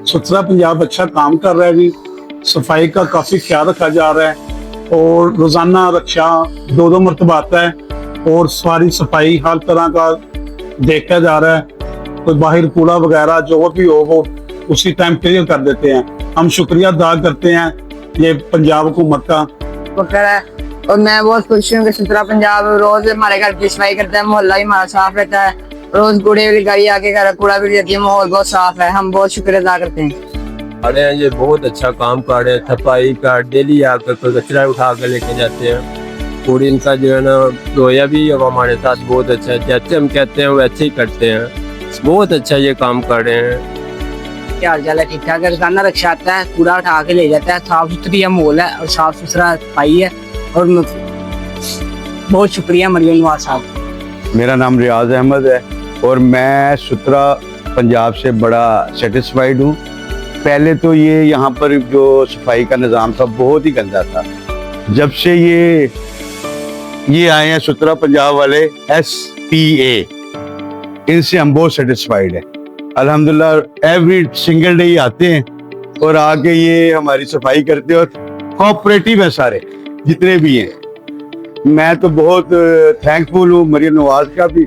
सुथरा पंजाब अच्छा काम कर रहा है जी। सफाई का काफी ख्याल रखा जा रहा है और रोजाना रक्षा 2-2 मरतबा आता है और सारी सफाई हर तरह का देखा जा रहा है। कोई बाहर कूड़ा वगैरह जो भी हो वो उसी टाइम क्लियर कर देते हैं। हम शुक्रिया अदा करते हैं ये पंजाब हुकूमत का। पकड़ है और मैं बहुत खुश हूँ कि सुथरा पंजाब रोज हमारे घर की सफाई करता है, मोहल्ला भी हमारा साफ रहता है, रोज कूड़े वाली गाड़ी आके घर कूड़ा भी देती है, माहौल बहुत साफ है। हम बहुत शुक्रिया अदा करते हैं। अरे ये बहुत अच्छा काम कर रहे हैं, सफाई का डेली आकर कचरा उठा कर लेके जाते हैं। पूरी इनका जो है ना रोया भी अब हमारे साथ बहुत अच्छा है, जैसे हम कहते हैं वैसे ही करते हैं। बहुत अच्छा ये काम कर रहे हैं। क्या हाल चाल है? ठीक ठाक है। रोजाना रक्षा आता है, कूड़ा उठा के ले जाता है, साफ सुथरी माहौल है और साफ सुथरा सफाई है। और बहुत शुक्रिया मरियम नवाज साहब। मेरा नाम रियाज अहमद है और मैं सुथरा पंजाब से बड़ा सेटिस्फाइड हूँ। पहले तो ये यहाँ पर जो सफाई का निज़ाम था बहुत ही गंदा था। जब से ये आए हैं सुथरा पंजाब वाले SPA, इनसे हम बहुत सेटिस्फाइड हैं। अल्हम्दुलिल्लाह एवरी सिंगल डे आते हैं और आके ये हमारी सफाई करते हैं और कोऑपरेटिव है सारे जितने भी हैं। मैं तो बहुत थैंकफुल हूँ मरियम नवाज का भी